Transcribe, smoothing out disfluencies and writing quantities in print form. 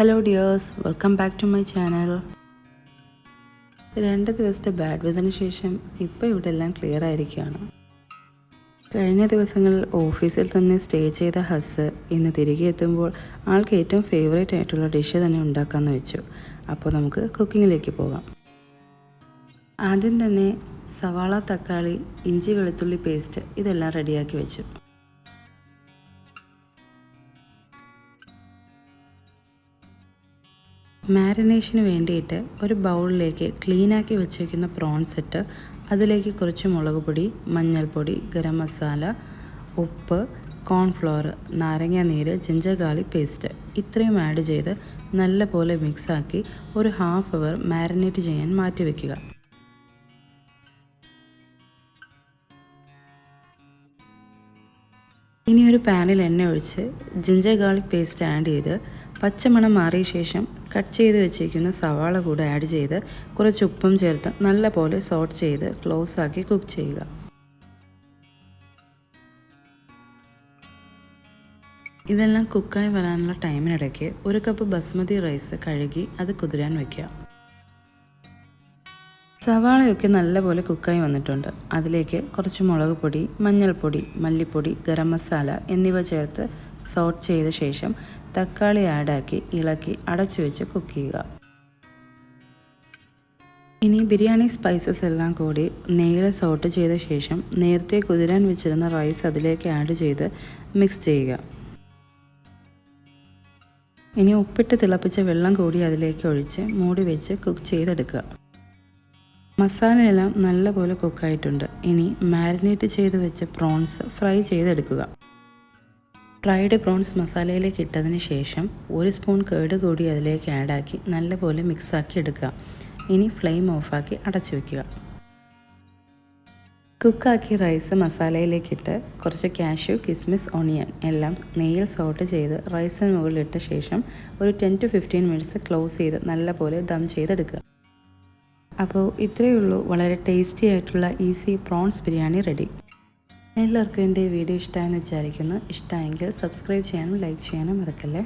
Hello dears, welcome back to my channel. 2 ദിവസത്തെ bad വെതറിന് ശേഷം ഇപ്പോൾ ഇവിടെ എല്ലാം ക്ലിയർ ആയിരിക്കുകയാണ്. കഴിഞ്ഞ ദിവസങ്ങളിൽ ഓഫീസിൽ തന്നെ സ്റ്റേ ചെയ്ത ഹസ് ഇന്ന് തിരികെ എത്തുമ്പോൾ ആൾക്ക് ഏറ്റവും ഫേവറേറ്റ് ആയിട്ടുള്ള ഡിഷ് തന്നെ ഉണ്ടാക്കാമെന്ന് വെച്ചു. അപ്പോൾ നമുക്ക് കുക്കിങ്ങിലേക്ക് പോകാം. ആദ്യം തന്നെ സവാള, തക്കാളി, ഇഞ്ചി വെളുത്തുള്ളി പേസ്റ്റ് ഇതെല്ലാം റെഡിയാക്കി വെച്ചു. മാരിനേഷന് വേണ്ടിയിട്ട് ഒരു ബൗളിലേക്ക് ക്ലീനാക്കി വെച്ചേക്കുന്ന പ്രോൺസ് ഇട്ട് അതിലേക്ക് കുറച്ച് മുളക് പൊടി, മഞ്ഞൾപ്പൊടി, ഗരം മസാല, ഉപ്പ്, കോൺഫ്ലോർ, നാരങ്ങ നീര്, ജിഞ്ചർ ഗാർലിക് പേസ്റ്റ് ഇത്രയും ആഡ് ചെയ്ത് നല്ലപോലെ മിക്സാക്കി ഒരു ഹാഫ് അവർ മാരിനേറ്റ് ചെയ്യാൻ മാറ്റി വയ്ക്കുക. ഇനി ഒരു പാനിൽ എണ്ണ ഒഴിച്ച് ജിഞ്ചർ ഗാർലിക് പേസ്റ്റ് ആഡ് ചെയ്ത് പച്ചമണം മാറിയ ശേഷം കട്ട് ചെയ്ത് വെച്ചിരിക്കുന്ന സവാള കൂടെ ആഡ് ചെയ്ത് കുറച്ച് ഉപ്പും ചേർത്ത് നല്ലപോലെ സോട്ട് ചെയ്ത് ക്ലോസ് ആക്കി കുക്ക് ചെയ്യുക. ഇതെല്ലാം കുക്കായി വരാനുള്ള ടൈമിനിടയ്ക്ക് 1 കപ്പ് ബസ്മതി റൈസ് കഴുകി അത് കുതിരാൻ വയ്ക്കുക. സവാളയൊക്കെ നല്ലപോലെ കുക്കായി വന്നിട്ടുണ്ട്. അതിലേക്ക് കുറച്ച് മുളക് പൊടി, മഞ്ഞൾപ്പൊടി, മല്ലിപ്പൊടി, ഗരം മസാല എന്നിവ ചേർത്ത് സോട്ട് ചെയ്ത ശേഷം തക്കാളി ആഡാക്കി ഇളക്കി അടച്ചു വെച്ച് കുക്ക് ചെയ്യുക. ഇനി ബിരിയാണി സ്പൈസസ് എല്ലാം കൂടി നെയ്യിൽ സോട്ട് ചെയ്ത ശേഷം നേരത്തെ കുതിരാൻ വെച്ചിരുന്ന റൈസ് അതിലേക്ക് ആഡ് ചെയ്ത് മിക്സ് ചെയ്യുക. ഇനി ഉപ്പിട്ട് തിളപ്പിച്ച വെള്ളം കൂടി അതിലേക്ക് ഒഴിച്ച് മൂടി വെച്ച് കുക്ക് ചെയ്തെടുക്കുക. മസാലയെല്ലാം നല്ലപോലെ കുക്കായിട്ടുണ്ട്. ഇനി മാരിനേറ്റ് ചെയ്ത് വെച്ച പ്രോൺസ് ഫ്രൈ ചെയ്തെടുക്കുക. ഫ്രൈഡ് പ്രോൺസ് മസാലയിലേക്ക് ഇട്ടതിന് ശേഷം 1 സ്പൂൺ കേട് കൂടി അതിലേക്ക് ആഡാക്കി നല്ലപോലെ മിക്സാക്കി എടുക്കുക. ഇനി ഫ്ലെയിം ഓഫാക്കി അടച്ചു വയ്ക്കുക. കുക്കാക്കി റൈസ് മസാലയിലേക്കിട്ട് കുറച്ച് കാഷ്യൂ, കിസ്മിസ്, ഓണിയൻ എല്ലാം നെയ്യിൽ സോട്ട് ചെയ്ത് റൈസിന് മുകളിലിട്ട ശേഷം ഒരു 10 to 15 മിനിറ്റ്സ് ക്ലോസ് ചെയ്ത് നല്ലപോലെ ദം ചെയ്തെടുക്കുക. അപ്പോൾ ഇത്രയേ ഉള്ളൂ, വളരെ ടേസ്റ്റി ആയിട്ടുള്ള ഈസി പ്രോൺസ് ബിരിയാണി റെഡി. എല്ലാവർക്കും എൻ്റെ വീഡിയോ ഇഷ്ടമായെന്ന് വിചാരിക്കുന്നു. ഇഷ്ടമായെങ്കിൽ സബ്സ്ക്രൈബ് ചെയ്യാനും ലൈക്ക് ചെയ്യാനും മറക്കല്ലേ.